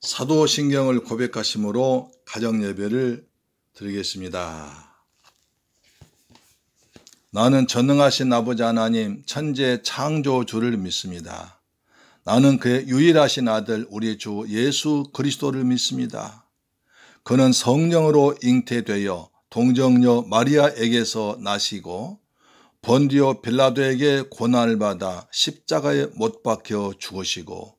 사도신경을 고백하심으로 가정예배를 드리겠습니다. 나는 전능하신 아버지 하나님 천지의 창조주를 믿습니다. 나는 그의 유일하신 아들 우리 주 예수 그리스도를 믿습니다. 그는 성령으로 잉태되어 동정녀 마리아에게서 나시고 본디오 빌라도에게 고난을 받아 십자가에 못 박혀 죽으시고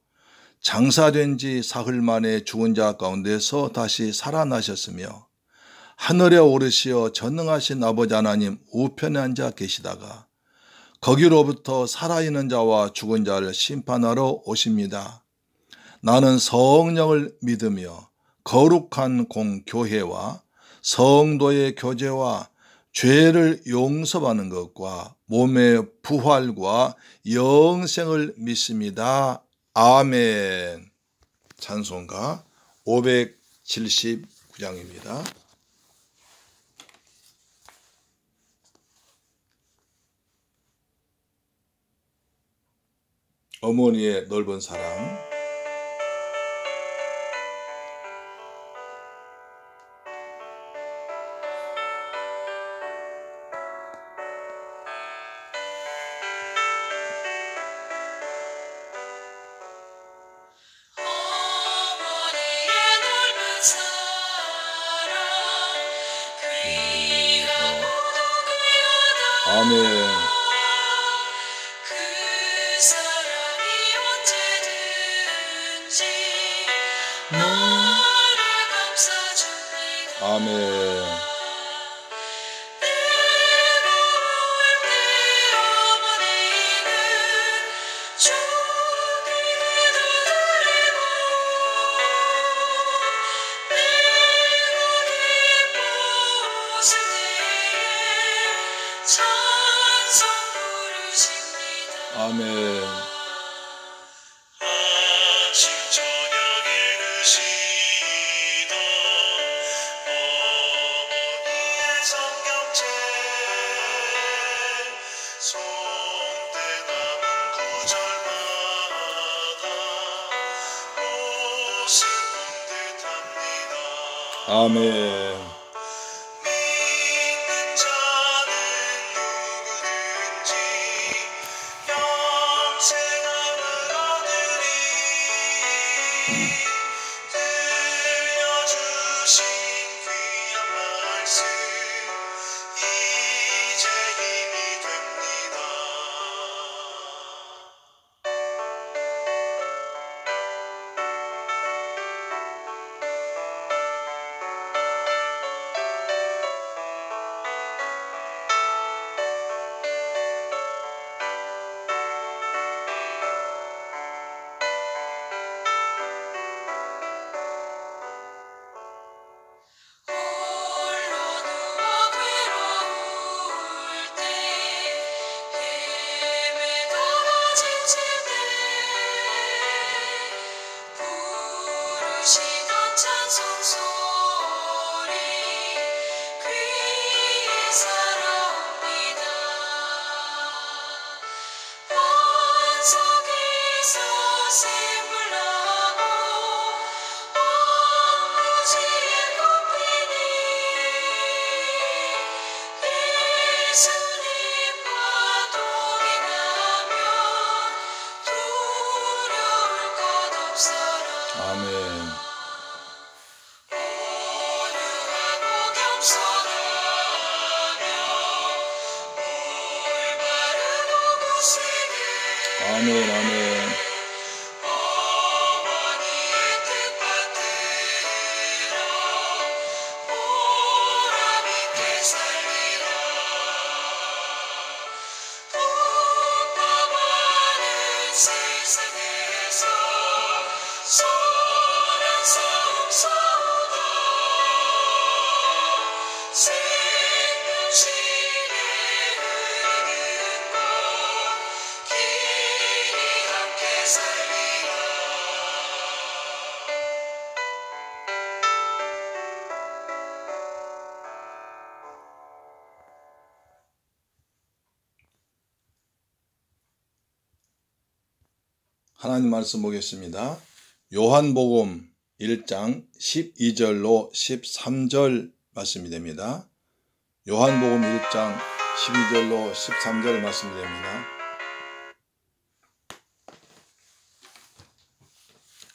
장사된 지 사흘 만에 죽은 자 가운데서 다시 살아나셨으며 하늘에 오르시어 전능하신 아버지 하나님 우편에 앉아 계시다가 거기로부터 살아있는 자와 죽은 자를 심판하러 오십니다. 나는 성령을 믿으며 거룩한 공교회와 성도의 교제와 죄를 용서받는 것과 몸의 부활과 영생을 믿습니다. 아멘. 찬송가 579장입니다. 어머니의 넓은 사랑. 아멘. 그 사랑이 언제든지 너를 감싸줍니다. 아멘. 내가 올 때 어머니는 죽게 되돌리고 내가 기뻐 웃을 때에 찬송 부르십니다. 아멘. 아침 저녁 읽으시던 어머니의 성경책 손때 남은 구절마다 웃음 듯합니다. 아멘. 믿는 자는 누구든지 영생을 얻으리. 들려주신 귀한 말씀 이제 힘이 됩니다. 홀로 누워 괴로울 때 헤매다가 지칠 때 부르시던 찬송 소리 귀에 살아옵니다. 반석에서 샘물 나고 왕무지에 꽃피니 예수님과 동행하면 두려울 것 없어라. 아멘. 온유하고 겸손하며 올바르고 굳세게 아멘. 아멘. 어머니의 뜻받들어 보람 있게 살리라. 복잡하는 세상에서 선한 싸움 싸우다 생명신의 흐르는 곳 길이 함께 살리라. 하나님 말씀 보겠습니다. 요한복음 1장 12절로 13절 말씀이 됩니다. 요한복음 1장 12절로 13절 말씀이 됩니다.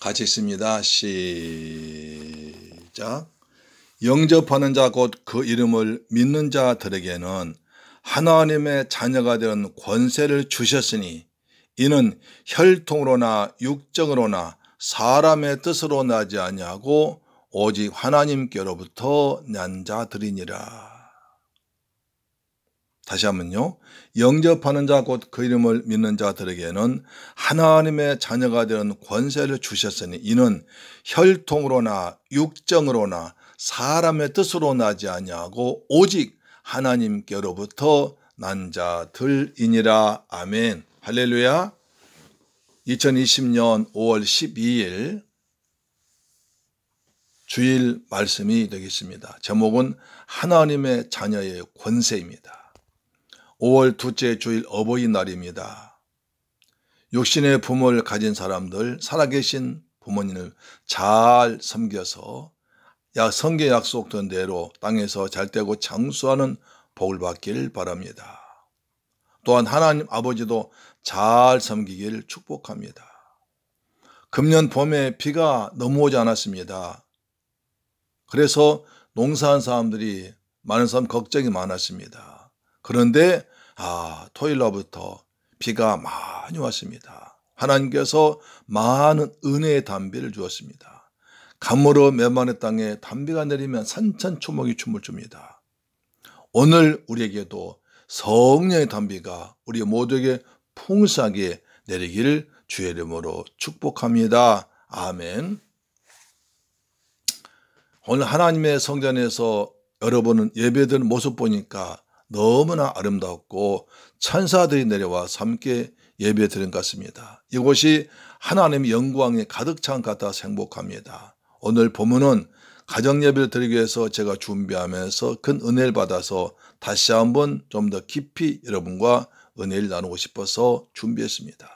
같이 읽습니다. 시작. 영접하는 자 곧 그 이름을 믿는 자들에게는 하나님의 자녀가 되는 권세를 주셨으니 이는 혈통으로나 육정으로나 사람의 뜻으로 나지 아니하고 오직 하나님께로부터 난 자들이니라. 다시 한번요. 영접하는 자 곧 그 이름을 믿는 자들에게는 하나님의 자녀가 되는 권세를 주셨으니 이는 혈통으로나 육정으로나 사람의 뜻으로 나지 아니하고 오직 하나님께로부터 난 자들이니라. 아멘. 할렐루야. 2020년 5월 12일 주일 말씀이 되겠습니다. 제목은 하나님의 자녀의 권세입니다. 5월 둘째 주일 어버이날입니다. 육신의 부모를 가진 사람들, 살아계신 부모님을 잘 섬겨서 성경 약속된 대로 땅에서 잘되고 장수하는 복을 받길 바랍니다. 또한 하나님 아버지도 잘 섬기길 축복합니다. 금년 봄에 비가 너무 오지 않았습니다. 그래서 농사한 사람들이 많은 사람 걱정이 많았습니다. 그런데 토요일 날부터 비가 많이 왔습니다. 하나님께서 많은 은혜의 단비를 주었습니다. 가물어 메마른 땅에 단비가 내리면 산천초목이 춤을 춥니다. 오늘 우리에게도 성령의 단비가 우리 모두에게 풍성하게 내리기를 주의 이름으로 축복합니다. 아멘. 오늘 하나님의 성전에서 여러분은 예배드리는 모습 보니까 너무나 아름답고 천사들이 내려와서 함께 예배드린 것 같습니다. 이곳이 하나님의 영광이 가득 찬 것 같아서 행복합니다. 오늘 본문은 가정예배를 드리기 위해서 제가 준비하면서 큰 은혜를 받아서 다시 한번 좀 더 깊이 여러분과 은혜를 나누고 싶어서 준비했습니다.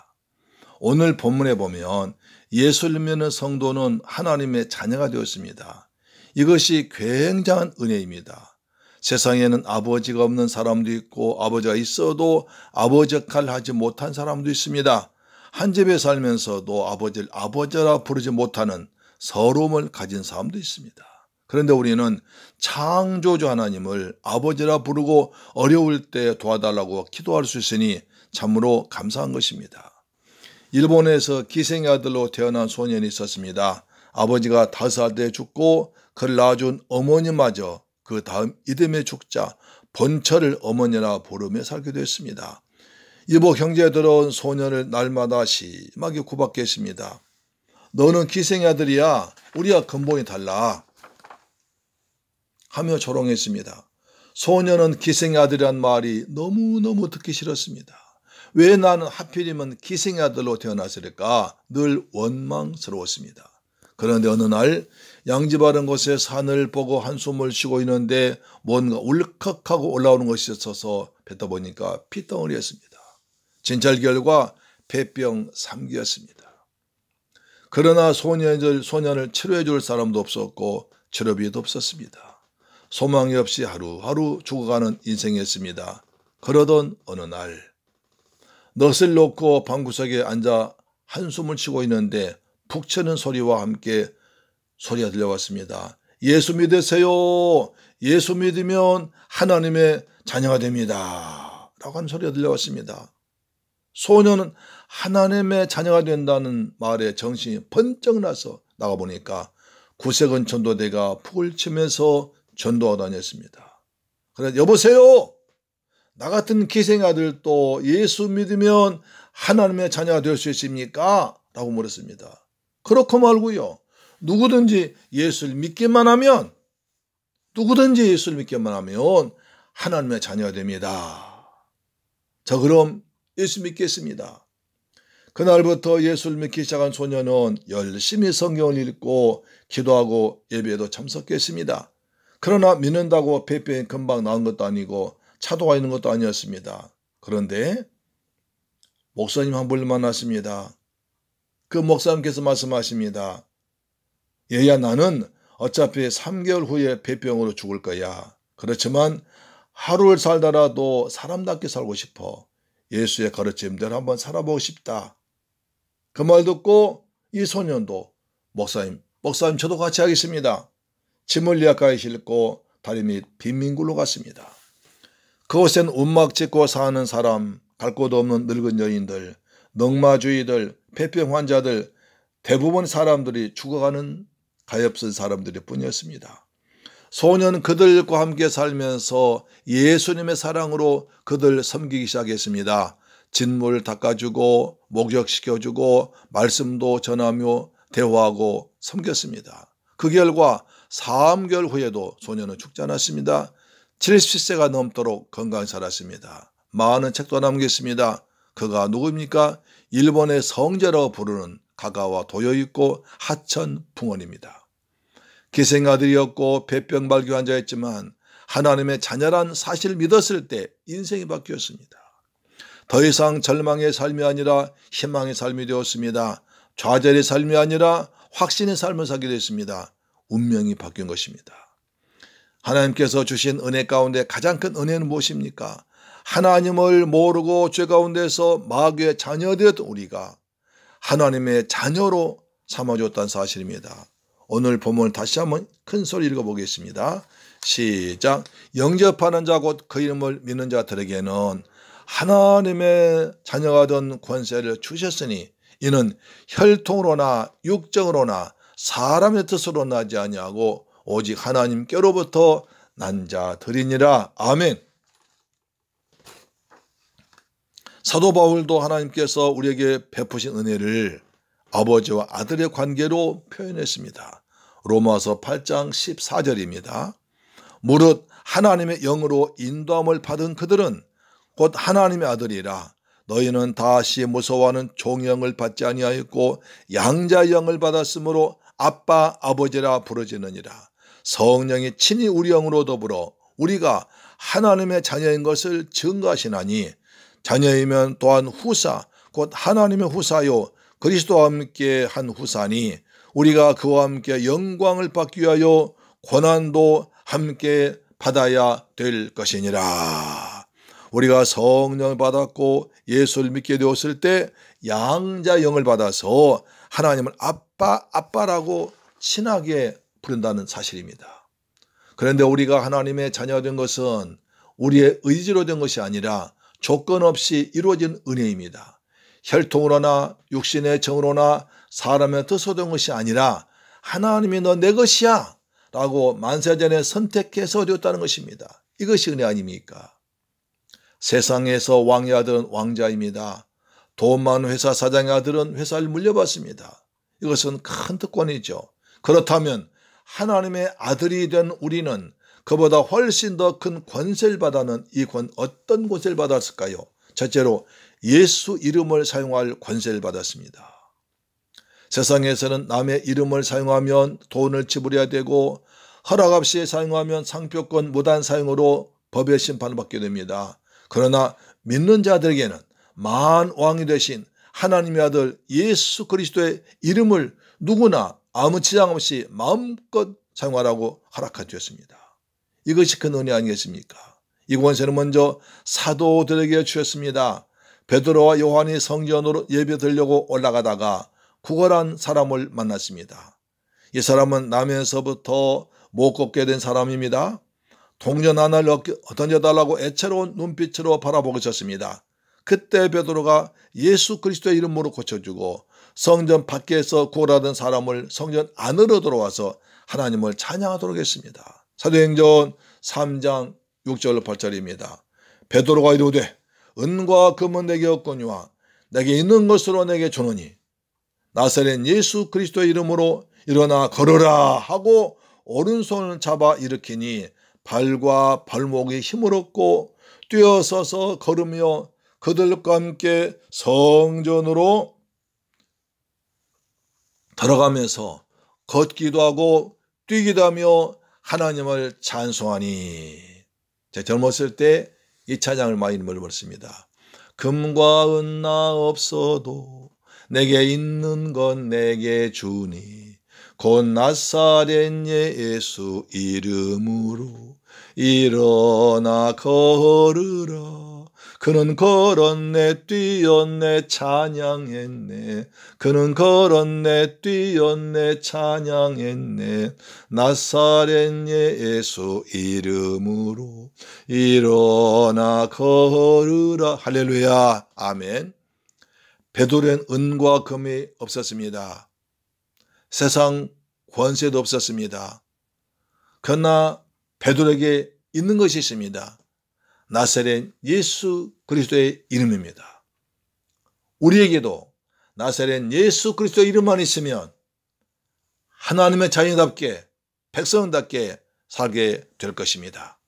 오늘 본문에 보면 예수를 믿는 성도는 하나님의 자녀가 되었습니다. 이것이 굉장한 은혜입니다. 세상에는 아버지가 없는 사람도 있고 아버지가 있어도 아버지 역할을 하지 못한 사람도 있습니다. 한 집에 살면서도 아버지를 아버지라 부르지 못하는 서러움을 가진 사람도 있습니다. 그런데 우리는 창조주 하나님을 아버지라 부르고 어려울 때 도와달라고 기도할 수 있으니 참으로 감사한 것입니다. 일본에서 기생의 아들로 태어난 소년이 있었습니다. 아버지가 5살 때 죽고 그를 낳아준 어머니마저 그 다음 이듬해 죽자 본처를 어머니라 부르며 살게 됐습니다. 이복 형제에 들어온 소년을 날마다 심하게 구박해 했습니다. 너는 기생의 아들이야. 우리와 근본이 달라. 하며 조롱했습니다. 소년은 기생의 아들이란 말이 너무너무 듣기 싫었습니다. 왜 나는 하필이면 기생의 아들로 태어났을까? 늘 원망스러웠습니다. 그런데 어느 날 양지바른 곳에 산을 보고 한숨을 쉬고 있는데 뭔가 울컥하고 올라오는 것이 있어서 뱉어보니까 피덩어리였습니다. 진찰 결과 폐병 3기였습니다. 그러나 소년을 치료해 줄 사람도 없었고 치료비도 없었습니다. 소망이 없이 하루하루 죽어가는 인생이었습니다. 그러던 어느 날 넛을 놓고 방구석에 앉아 한숨을 쉬고 있는데 푹 치는 소리와 함께 소리가 들려왔습니다. 예수 믿으세요. 예수 믿으면 하나님의 자녀가 됩니다. 라고 하는 소리가 들려왔습니다. 소년은 하나님의 자녀가 된다는 말에 정신이 번쩍 나서 나가보니까 구세군 전도대가 푹을 치면서 전도하고 다녔습니다. 그래서 여보세요. 나 같은 기생의 아들도 예수 믿으면 하나님의 자녀가 될 수 있습니까? 라고 물었습니다. 그렇고 말고요. 누구든지 예수를 믿기만 하면 하나님의 자녀가 됩니다. 자, 그럼 예수 믿겠습니다. 그날부터 예수를 믿기 시작한 소년은 열심히 성경을 읽고 기도하고 예배에도 참석했습니다. 그러나 믿는다고 폐병이 금방 나은 것도 아니고 차도가 있는 것도 아니었습니다. 그런데 목사님 한 분을 만났습니다. 그 목사님께서 말씀하십니다. 얘야 나는 어차피 3개월 후에 폐병으로 죽을 거야. 그렇지만 하루를 살더라도 사람답게 살고 싶어. 예수의 가르침대로 한번 살아보고 싶다. 그 말 듣고 이 소년도 목사님 저도 같이 하겠습니다. 짐을 리아카에 싣고 다리 밑 빈민굴로 갔습니다. 그곳엔 움막 짓고 사는 사람, 갈 곳 없는 늙은 여인들, 넝마주의들, 폐병 환자들, 대부분 사람들이 죽어가는 가엾은 사람들일 뿐이었습니다. 소년은 그들과 함께 살면서 예수님의 사랑으로 그들 섬기기 시작했습니다. 진물 닦아주고 목욕시켜주고 말씀도 전하며 대화하고 섬겼습니다. 그 결과 3개월 후에도 소년은 죽지 않았습니다. 70세가 넘도록 건강히 살았습니다. 많은 책도 남겼습니다. 그가 누구입니까? 일본의 성자라고 부르는 가가와 도요이코 하천 풍원입니다. 기생아들이었고 폐병 발기 환자였지만 하나님의 자녀란 사실을 믿었을 때 인생이 바뀌었습니다. 더 이상 절망의 삶이 아니라 희망의 삶이 되었습니다. 좌절의 삶이 아니라 확신의 삶을 살게 됐습니다. 운명이 바뀐 것입니다. 하나님께서 주신 은혜 가운데 가장 큰 은혜는 무엇입니까? 하나님을 모르고 죄 가운데서 마귀의 자녀되었던 우리가 하나님의 자녀로 삼아줬다는 사실입니다. 오늘 본문을 다시 한번 큰 소리 읽어보겠습니다. 시작. 영접하는 자 곧 그 이름을 믿는 자들에게는 하나님의 자녀가 된 권세를 주셨으니 이는 혈통으로나 육정으로나 사람의 뜻으로 나지 아니하고 오직 하나님께로부터 난 자들이니라. 아멘. 사도 바울도 하나님께서 우리에게 베푸신 은혜를 아버지와 아들의 관계로 표현했습니다. 로마서 8장 14절입니다. 무릇 하나님의 영으로 인도함을 받은 그들은 곧 하나님의 아들이라. 너희는 다시 무서워하는 종영을 받지 아니하였고 양자의 영을 받았으므로 아빠 아버지라 부르짖느니라. 성령이 친히 우리 영으로 더불어 우리가 하나님의 자녀인 것을 증거하시나니 자녀이면 또한 후사 곧 하나님의 후사요 그리스도와 함께 한 후사니 우리가 그와 함께 영광을 받기 위하여 고난도 함께 받아야 될 것이니라. 우리가 성령을 받았고 예수를 믿게 되었을 때 양자 영을 받아서 하나님을 아빠라고 친하게 부른다는 사실입니다. 그런데 우리가 하나님의 자녀가 된 것은 우리의 의지로 된 것이 아니라 조건 없이 이루어진 은혜입니다. 혈통으로나 육신의 정으로나 사람의 뜻으로 된 것이 아니라 하나님이 너 내 것이야 라고 만세전에 선택해서 되었다는 것입니다. 이것이 은혜 아닙니까? 세상에서 왕의 아들은 왕자입니다. 돈 많은 회사 사장의 아들은 회사를 물려받습니다. 이것은 큰 특권이죠. 그렇다면 하나님의 아들이 된 우리는 그보다 훨씬 더 큰 권세를 받아는 이 어떤 권세를 받았을까요? 첫째로 예수 이름을 사용할 권세를 받았습니다. 세상에서는 남의 이름을 사용하면 돈을 지불해야 되고 허락 없이 사용하면 상표권 무단 사용으로 법의 심판을 받게 됩니다. 그러나 믿는 자들에게는 만왕이 되신 하나님의 아들 예수 그리스도의 이름을 누구나 아무 지장 없이 마음껏 사용하라고 허락하셨습니다. 이것이 큰 은혜 아니겠습니까? 이 권세는 먼저 사도들에게 주셨습니다. 베드로와 요한이 성전으로 예배 드리려고 올라가다가 구걸한 사람을 만났습니다. 이 사람은 남에서부터 못 걷게 된 사람입니다. 동전 하나를 던져달라고 애처로운 눈빛으로 바라보고 있었습니다. 그때 베드로가 예수 그리스도의 이름으로 고쳐주고 성전 밖에서 구걸하던 사람을 성전 안으로 들어와서 하나님을 찬양하도록 했습니다. 사도행전 3장 6절 8절입니다. 베드로가 이르되 은과 금은 내게 없거니와 내게 있는 것으로 내게 주노니 나사렛 예수 그리스도의 이름으로 일어나 걸으라 하고 오른손을 잡아 일으키니 발과 발목이 힘을 얻고 뛰어서서 걸으며 그들과 함께 성전으로 들어가면서 걷기도 하고 뛰기도 하며 하나님을 찬송하니. 제가 젊었을 때 이 찬양을 많이 불렀습니다. 금과 은 나 없어도 내게 있는 건 내게 주니 곧 나사렛 예수 이름으로 일어나 걸으라. 그는 걸었네 뛰었네 찬양했네. 그는 걸었네 뛰었네 찬양했네. 나사렛 예수 이름으로 일어나 걸으라. 할렐루야. 아멘. 베드로엔 은과 금이 없었습니다. 세상 권세도 없었습니다. 그러나 베드로에게 있는 것이 있습니다. 나사렛 예수 그리스도의 이름입니다. 우리에게도 나사렛 예수 그리스도의 이름만 있으면 하나님의 자녀답게 백성답게 살게 될 것입니다.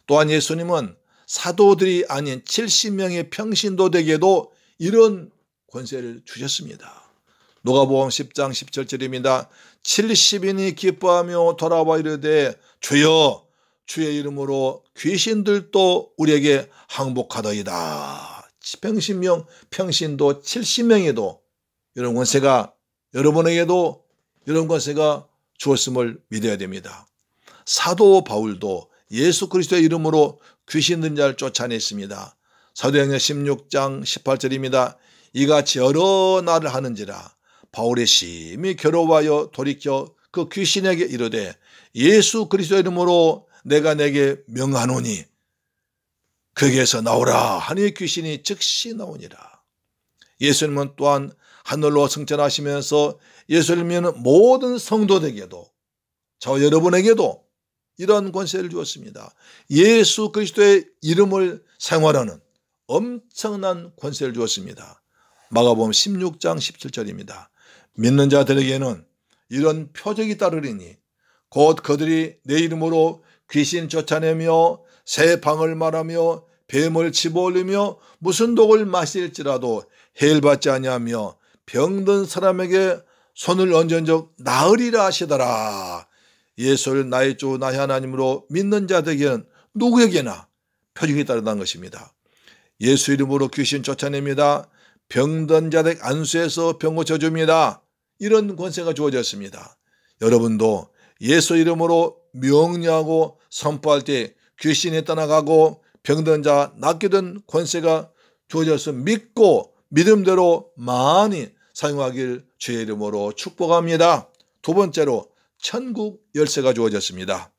또한 예수님은 사도들이 아닌 70명의 평신도들에게도 이런 권세를 주셨습니다. 누가복음 10장 17절입니다. 70인이 기뻐하며 돌아와 이르되 주여 주의 이름으로 귀신들도 우리에게 항복하더이다. 평신도 70명에도 이런 권세가 여러분에게도 이런 권세가 주었음을 믿어야 됩니다. 사도 바울도 예수 그리스도의 이름으로 귀신 든 자를 쫓아냈습니다. 사도행전 16장 18절입니다. 이같이 여러 날을 하는지라 바울이 심히 괴로워하여 돌이켜 그 귀신에게 이르되 예수 그리스도의 이름으로 내가 내게 명하노니 거기에서 나오라 하니 귀신이 즉시 나오니라. 예수님은 또한 하늘로 승천하시면서 예수님은 모든 성도들에게도 저와 여러분에게도 이러한 권세를 주었습니다. 예수 그리스도의 이름을 생활하는 엄청난 권세를 주었습니다. 마가복음 16장 17절입니다. 믿는 자들에게는 이런 표적이 따르리니 곧 그들이 내 이름으로 귀신 쫓아내며 새 방을 말하며 뱀을 집어올리며 무슨 독을 마실지라도 해일받지 아니하며 병든 사람에게 손을 얹은 적 나으리라 하시더라. 예수를 나의 주 나의 하나님으로 믿는 자들에게는 누구에게나 표적이 따르다는 것입니다. 예수 이름으로 귀신 쫓아냅니다. 병든 자들 안수해서 병 고쳐줍니다. 이런 권세가 주어졌습니다. 여러분도 예수 이름으로 명령하고 선포할 때 귀신이 떠나가고 병든 자 낫게 된 권세가 주어져서 믿고 믿음대로 많이 사용하길 주의 이름으로 축복합니다. 두 번째로 천국 열쇠가 주어졌습니다.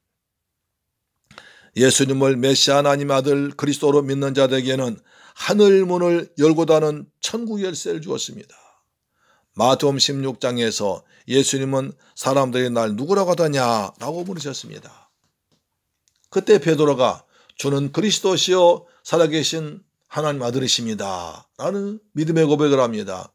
예수님을 메시아 하나님 아들 그리스도로 믿는 자들에게는 하늘 문을 열고 닫는 천국 열쇠를 주었습니다. 마태복음 16장에서 예수님은 사람들이 날 누구라고 하더냐라고 물으셨습니다. 그때 베드로가 주는 그리스도시요 살아계신 하나님 아들이십니다 라는 믿음의 고백을 합니다.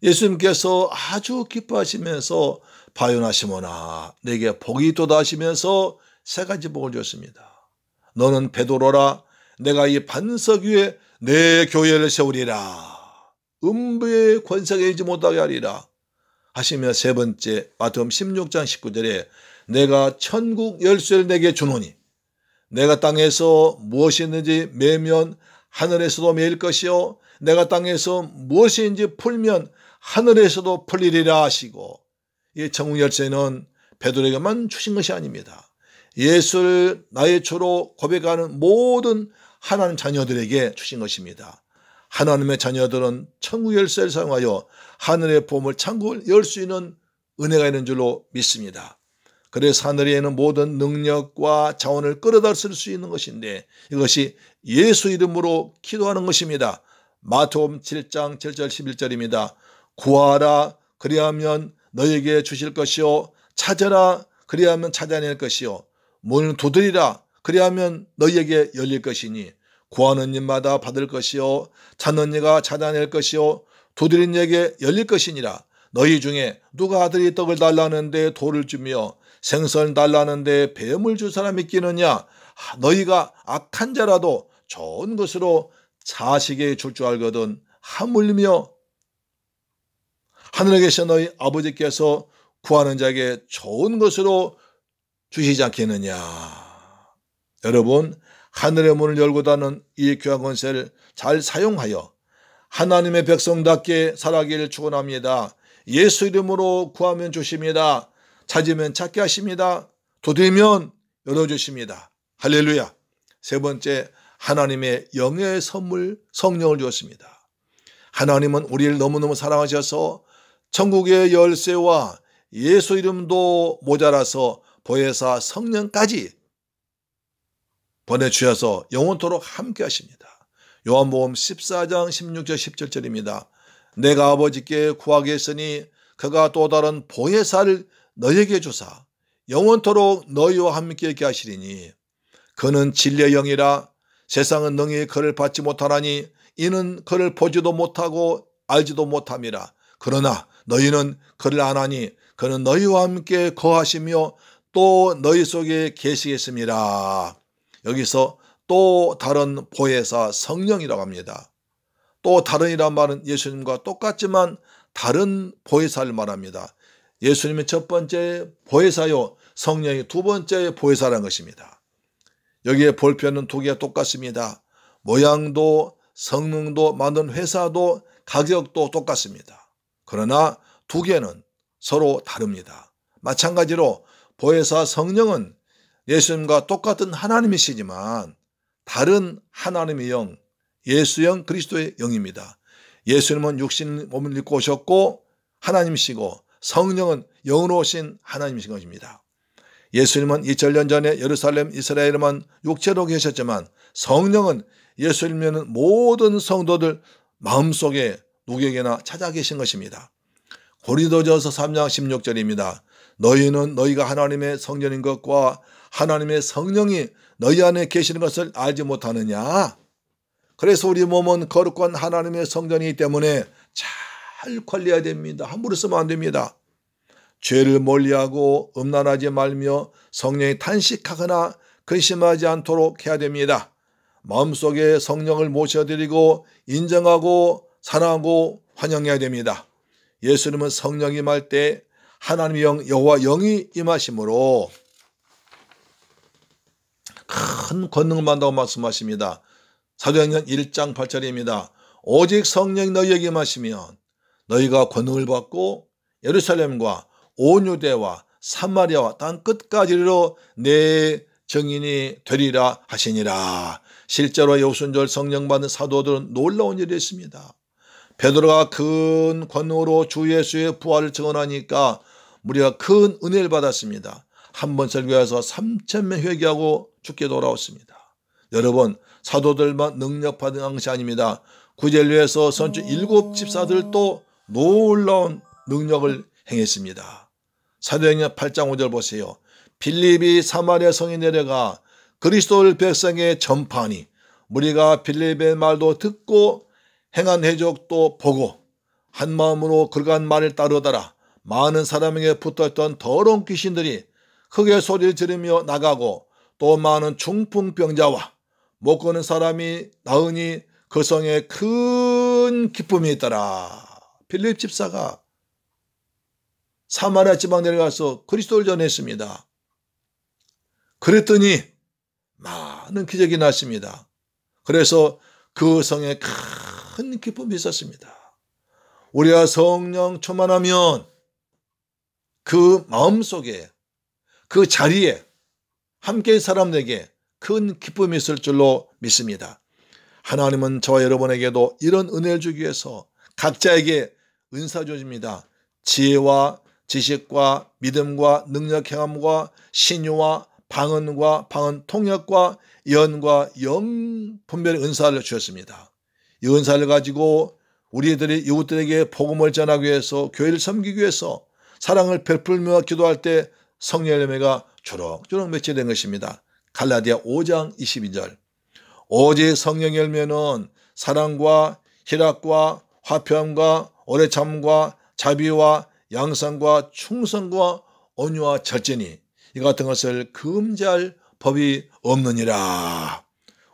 예수님께서 아주 기뻐하시면서 바요나 시몬아 내게 복이 있도다 하시면서 세 가지 복을 줬습니다. 너는 베드로라 내가 이 반석 위에 내 교회를 세우리라. 음부의 권세가 이지 못하게 하리라 하시며 세 번째 마태복음 16장 19절에 내가 천국 열쇠를 내게 주노니 내가 땅에서 무엇이 있는지 매면 하늘에서도 매일 것이요 내가 땅에서 무엇인지 풀면 하늘에서도 풀리리라 하시고 이 천국 열쇠는 베드로에게만 주신 것이 아닙니다. 예수를 나의 주로 고백하는 모든 하나님 자녀들에게 주신 것입니다. 하나님의 자녀들은 천국 열쇠를 사용하여 하늘의 보물 천국을 열 수 있는 은혜가 있는 줄로 믿습니다. 그래서 하늘에 있는 모든 능력과 자원을 끌어다 쓸 수 있는 것인데 이것이 예수 이름으로 기도하는 것입니다. 마태복음 7장 7절 11절입니다. 구하라 그리하면 너에게 주실 것이요 찾아라 그리하면 찾아낼 것이요 문을 두드리라 그리하면 너희에게 열릴 것이니 구하는 입마다 받을 것이요 찾는 이가 찾아낼 것이요 두드린 이에게 열릴 것이니라. 너희 중에 누가 아들이 떡을 달라는데 돌을 주며 생선을 달라는데 뱀을 줄 사람이 있겠느냐. 너희가 악한 자라도 좋은 것으로 자식에게 줄 줄 알거든 하물며 하늘에 계신 너희 아버지께서 구하는 자에게 좋은 것으로 주시지 않겠느냐. 여러분 하늘의 문을 열고 닫는 이 귀한 권세를 잘 사용하여 하나님의 백성답게 살아가기를 축원합니다. 예수 이름으로 구하면 주십니다. 찾으면 찾게 하십니다. 두드리면 열어주십니다. 할렐루야. 세 번째, 하나님의 영의 선물 성령을 주었습니다. 하나님은 우리를 너무너무 사랑하셔서 천국의 열쇠와 예수 이름도 모자라서 보혜사 성령까지 보내주셔서 영원토록 함께 하십니다. 요한복음 14장 16절 17절입니다. 내가 아버지께 구하겠으니 그가 또 다른 보혜사를 너에게 주사 영원토록 너희와 함께 있게 하시리니 그는 진리의 영이라 세상은 능히 그를 받지 못하나니 이는 그를 보지도 못하고 알지도 못함이라. 그러나 너희는 그를 아나니 그는 너희와 함께 거하시며 또 너희 속에 계시겠습니다. 여기서 또 다른 보혜사 성령이라고 합니다. 또 다른이란 말은 예수님과 똑같지만 다른 보혜사를 말합니다. 예수님이 첫 번째 보혜사요, 성령이 두 번째 보혜사라는 것입니다. 여기에 볼펜은 두 개가 똑같습니다. 모양도 성능도 만든 회사도 가격도 똑같습니다. 그러나 두 개는 서로 다릅니다. 마찬가지로 보혜사 성령은 예수님과 똑같은 하나님이시지만 다른 하나님의 영, 예수영 그리스도의 영입니다. 예수님은 육신 몸을 입고 오셨고 하나님이시고 성령은 영으로 오신 하나님이신 것입니다. 예수님은 2000년 전에 예루살렘 이스라엘에만 육체로 계셨지만 성령은 예수님은 모든 성도들 마음속에 누구에게나 찾아 계신 것입니다. 고린도전서 3장 16절입니다. 너희는 너희가 하나님의 성전인 것과 하나님의 성령이 너희 안에 계시는 것을 알지 못하느냐. 그래서 우리 몸은 거룩한 하나님의 성전이기 때문에 잘 관리해야 됩니다. 함부로 쓰면 안 됩니다. 죄를 멀리하고 음란하지 말며 성령이 탄식하거나 근심하지 않도록 해야 됩니다. 마음속에 성령을 모셔드리고 인정하고 사랑하고 환영해야 됩니다. 예수님은 성령이 임할 때 하나님의 영 여호와 영이 임하심으로 큰 권능을 받는다고 말씀하십니다. 사도행전 1장 8절입니다. 오직 성령이 너희에게 임하시면 너희가 권능을 받고 예루살렘과 온 유대와 사마리아와 땅 끝까지로 내 증인이 되리라 하시니라. 실제로 예수절 성령 받은 사도들은 놀라운 일이 있습니다. 베드로가 큰 권능으로 주 예수의 부활을 증언하니까 우리가 큰 은혜를 받았습니다. 한 번 설교해서 3,000명 회개하고 죽게 돌아왔습니다. 여러분, 사도들만 능력받은 것이 아닙니다. 구젤류에서 선주 7 집사들도 놀라운 능력을 행했습니다. 사도행전 8장 5절 보세요. 빌립이 사마리아 성에 내려가 그리스도를 백성에 전파하니 우리가 빌립의 말도 듣고 행한 해적도 보고 한 마음으로 그간 말을 따르더라. 많은 사람에게 붙었던 더러운 귀신들이 크게 소리를 지르며 나가고 또 많은 중풍병자와 못 걷는 사람이 나으니 그 성에 큰 기쁨이 있더라. 빌립 집사가 사마리아 지방 내려가서 그리스도를 전했습니다. 그랬더니 많은 기적이 났습니다. 그래서 그 성에 큰 기쁨이 있었습니다. 우리가 성령 충만하면 그 마음속에 그 자리에 함께 사람들에게 큰 기쁨이 있을 줄로 믿습니다. 하나님은 저와 여러분에게도 이런 은혜를 주기 위해서 각자에게 은사 주십니다. 지혜와 지식과 믿음과 능력 행함과 신유와 방언과 방언 통역과 예언과 영 분별의 은사를 주셨습니다. 이 은사를 가지고 우리들이 이웃들에게 복음을 전하기 위해서 교회를 섬기기 위해서 사랑을 베풀며 기도할 때 성령 열매가 주렁주렁 맺혀진 것입니다. 갈라디아 5장 22절. 오직 성령 열매는 사랑과 희락과 화평과 오래 참과 자비와 양선과 충성과 온유와 절제니 이 같은 것을 금지할 법이 없느니라.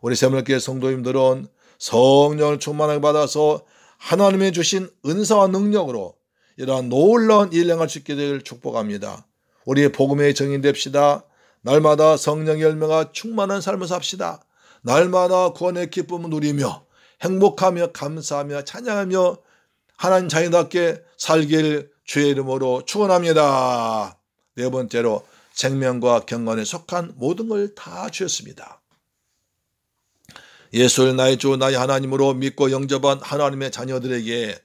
우리 새물교회 성도님들은 성령을 충만하게 받아서 하나님이 주신 은사와 능력으로 이러한 놀라운 일을 행할 수 있게 되기를 축복합니다. 우리의 복음의 증인 됩시다. 날마다 성령 열매가 충만한 삶을 삽시다. 날마다 구원의 기쁨을 누리며 행복하며 감사하며 찬양하며 하나님 자녀답게 살길 주의 이름으로 축원합니다. 네 번째로 생명과 경건에 속한 모든 걸 다 주셨습니다. 예수를 나의 주 나의 하나님으로 믿고 영접한 하나님의 자녀들에게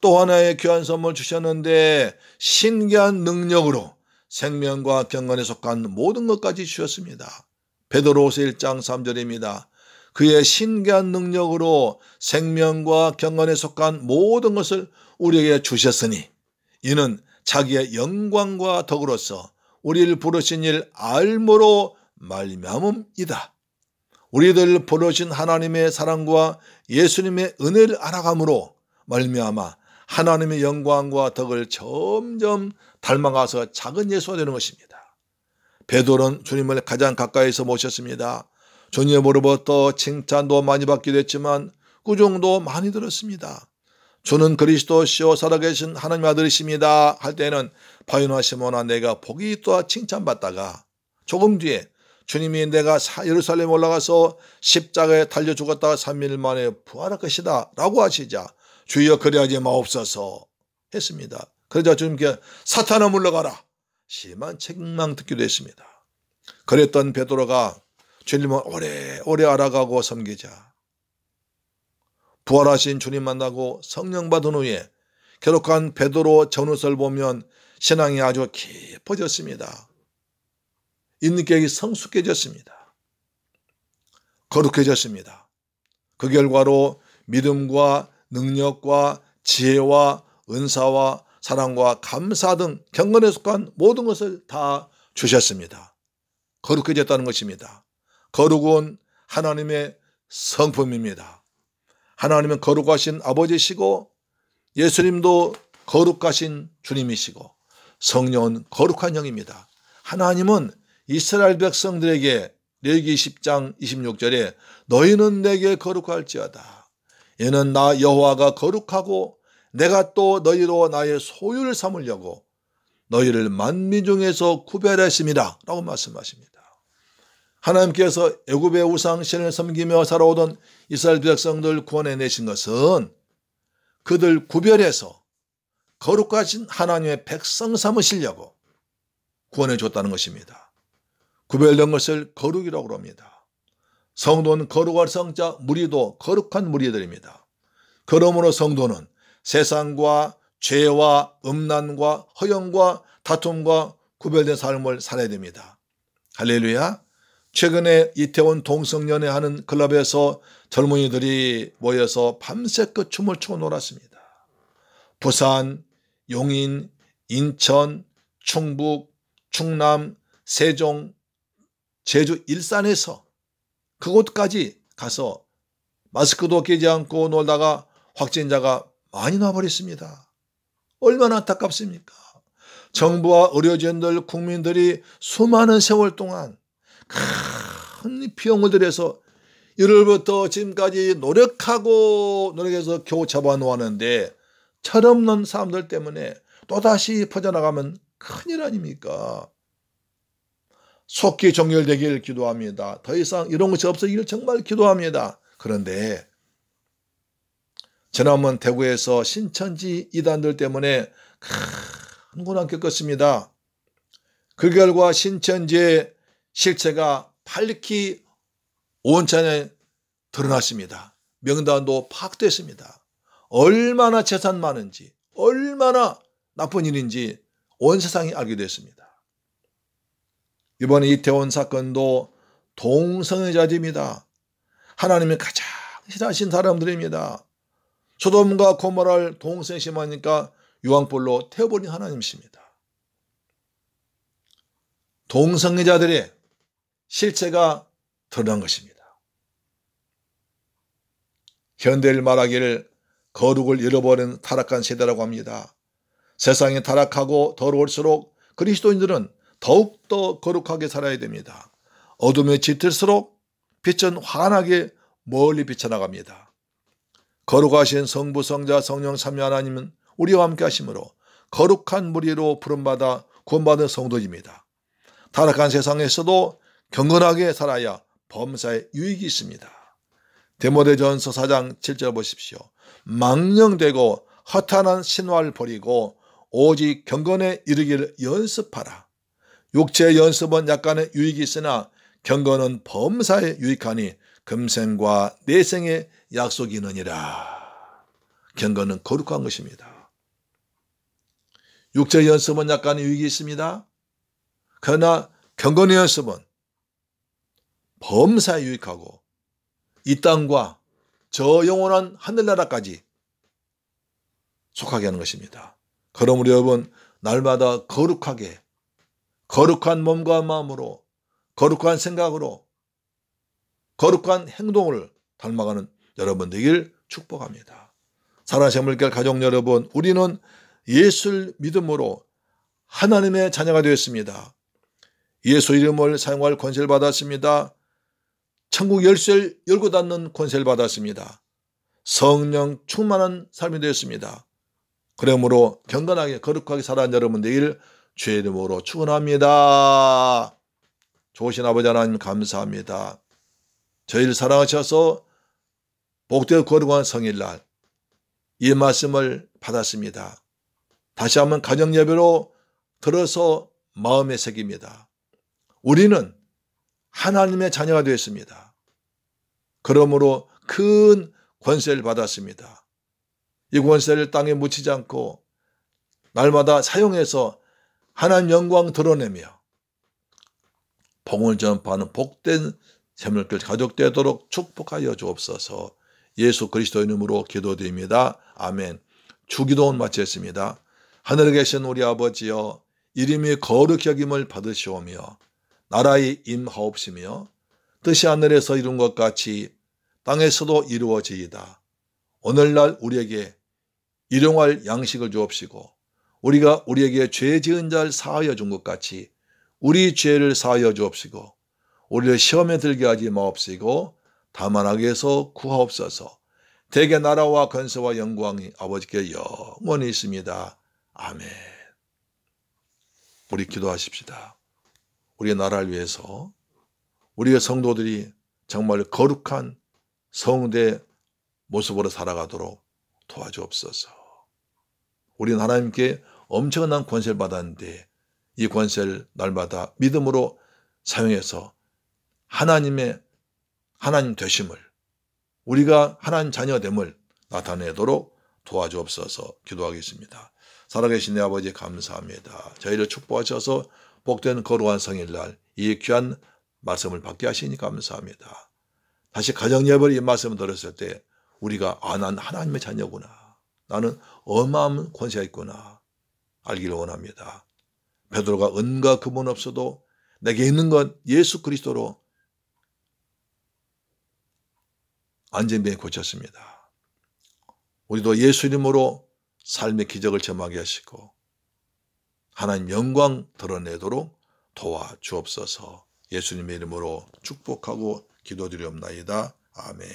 또 하나의 귀한 선물 주셨는데 신기한 능력으로 생명과 경건에 속한 모든 것까지 주셨습니다. 베드로후서 1장 3절입니다. 그의 신기한 능력으로 생명과 경건에 속한 모든 것을 우리에게 주셨으니 이는 자기의 영광과 덕으로서 우리를 부르신 일 알므로 말미암음이다. 우리들 부르신 하나님의 사랑과 예수님의 은혜를 알아감으로 말미암아 하나님의 영광과 덕을 점점 닮아가서 작은 예수가 되는 것입니다. 베드로는 주님을 가장 가까이서 모셨습니다. 주님으로부터 칭찬도 많이 받기도 했지만 꾸중도 많이 들었습니다. 주는 그리스도시요 살아계신 하나님의 아들이십니다 할 때는 바요나 시몬아 내가 복이 있다 칭찬받다가 조금 뒤에 주님이 내가 예루살렘 올라가서 십자가에 달려 죽었다가 3일 만에 부활할 것이다 라고 하시자 주여 그리하지 마옵소서 했습니다. 그러자 주님께 사탄아 물러가라 심한 책망 듣기도 했습니다. 그랬던 베드로가 주님을 오래 알아가고 섬기자 부활하신 주님 만나고 성령 받은 후에 기록한 베드로 전후서를 보면 신앙이 아주 깊어졌습니다. 인격이 성숙해졌습니다. 거룩해졌습니다. 그 결과로 믿음과 능력과 지혜와 은사와 사랑과 감사 등 경건에 속한 모든 것을 다 주셨습니다. 거룩해졌다는 것입니다. 거룩은 하나님의 성품입니다. 하나님은 거룩하신 아버지시고 예수님도 거룩하신 주님이시고 성령은 거룩한 영입니다. 하나님은 이스라엘 백성들에게 레위기 10장 26절에 너희는 내게 거룩할지어다. 이는 나 여호와가 거룩하고 내가 또 너희로 나의 소유를 삼으려고 너희를 만민 중에서 구별했습니다 라고 말씀하십니다. 하나님께서 애굽의 우상신을 섬기며 살아오던 이스라엘 백성들 구원해내신 것은 그들 구별해서 거룩하신 하나님의 백성 삼으시려고 구원해 줬다는 것입니다. 구별된 것을 거룩이라고 합니다. 성도는 거룩할 성자, 무리도 거룩한 무리들입니다. 그러므로 성도는 세상과 죄와 음란과 허영과 다툼과 구별된 삶을 살아야 됩니다. 할렐루야. 최근에 이태원 동성연애 하는 클럽에서 젊은이들이 모여서 밤새껏 춤을 추고 놀았습니다. 부산, 용인, 인천, 충북, 충남, 세종, 제주, 일산에서 그곳까지 가서 마스크도 끼지 않고 놀다가 확진자가 많이 나와버렸습니다. 얼마나 안타깝습니까? 정부와 의료진들, 국민들이 수많은 세월 동안 큰 비용을 들여서 1월부터 지금까지 노력해서 겨우 잡아놓았는데 철없는 사람들 때문에 또다시 퍼져나가면 큰일 아닙니까? 속히 종결되길 기도합니다. 더 이상 이런 것이 없어지길 정말 기도합니다. 그런데 지난번 대구에서 신천지 이단들 때문에 큰 고난 겪었습니다. 그 결과 신천지의 실체가 밝히 온천에 드러났습니다. 명단도 파악됐습니다. 얼마나 재산 많은지 얼마나 나쁜 일인지 온 세상이 알게 됐습니다. 이번에 이태원 사건도 동성애자들입니다. 하나님이 가장 싫어하신 사람들입니다. 소돔과 고모라를 동성애 심하니까 유황불로 태워버린 하나님이십니다. 동성애자들의 실체가 드러난 것입니다. 현대를 말하기를 거룩을 잃어버린 타락한 세대라고 합니다. 세상이 타락하고 더러울수록 그리스도인들은 더욱더 거룩하게 살아야 됩니다. 어둠에 짙을수록 빛은 환하게 멀리 비쳐나갑니다. 거룩하신 성부, 성자, 성령, 삼위 하나님은 우리와 함께 하심으로 거룩한 무리로 부름받아 구원받은 성도입니다. 타락한 세상에서도 경건하게 살아야 범사에 유익이 있습니다. 디모데전서 4장 7절 보십시오. 망령되고 허탄한 신화를 버리고 오직 경건에 이르기를 연습하라. 육체의 연습은 약간의 유익이 있으나 경건은 범사에 유익하니 금생과 내생의 약속이느니라. 경건은 거룩한 것입니다. 육체의 연습은 약간의 유익이 있습니다. 그러나 경건의 연습은 범사에 유익하고 이 땅과 저 영원한 하늘나라까지 속하게 하는 것입니다. 그러므로 여러분, 날마다 거룩하게, 거룩한 몸과 마음으로, 거룩한 생각으로, 거룩한 행동을 닮아가는 여러분 되길 축복합니다. 사랑하는 생물교회 가족 여러분, 우리는 예수를 믿음으로 하나님의 자녀가 되었습니다. 예수 이름을 사용할 권세를 받았습니다. 천국 열쇠를 열고 닫는 권세를 받았습니다. 성령 충만한 삶이 되었습니다. 그러므로 경건하게 거룩하게 살아가는 여러분 되기를 주의 이름으로 축원합니다. 좋으신 아버지 하나님 감사합니다. 저희를 사랑하셔서 복되고 거룩한 성일날 이 말씀을 받았습니다. 다시 한번 가정 예배로 들어서 마음에 새깁니다. 우리는 하나님의 자녀가 되었습니다. 그러므로 큰 권세를 받았습니다. 이 권세를 땅에 묻히지 않고 날마다 사용해서 하나님 영광 드러내며 복음을 전파하는 복된 새물교회 가족 되도록 축복하여 주옵소서. 예수 그리스도 이름으로 기도드립니다. 아멘. 주기도는 마쳤습니다. 하늘에 계신 우리 아버지여, 이름이 거룩히 여김을 받으시오며 나라의 임하옵시며 뜻이 하늘에서 이룬 것 같이 땅에서도 이루어지이다. 오늘날 우리에게 일용할 양식을 주옵시고 우리가 우리에게 죄 지은 자를 사하여 준 것 같이 우리 죄를 사하여 주옵시고 우리를 시험에 들게 하지 마옵시고 다만 악에서 구하옵소서. 대개 나라와 권세와 영광이 아버지께 영원히 있습니다. 아멘. 우리 기도하십시다. 우리의 나라를 위해서 우리의 성도들이 정말 거룩한 성대 모습으로 살아가도록 도와주옵소서. 우리는 하나님께 엄청난 권세를 받았는데 이 권세를 날마다 믿음으로 사용해서 하나님 되심을, 우리가 하나님 자녀됨을 나타내도록 도와주옵소서. 기도하겠습니다. 살아계신 내 아버지 감사합니다. 저희를 축복하셔서 복된 거룩한 성일날 이 귀한 말씀을 받게 하시니 감사합니다. 다시 가정 예배를 이 말씀을 들었을 때 우리가 난 하나님의 자녀구나, 나는 어마어마한 권세가 있구나 알기를 원합니다. 베드로가 은과 금은 없어도 내게 있는 건 예수 그리스도로 안전병이 고쳤습니다. 우리도 예수 이름으로 삶의 기적을 점하게 하시고 하나님 영광 드러내도록 도와주옵소서. 예수님의 이름으로 축복하고 기도드리옵나이다. 아멘.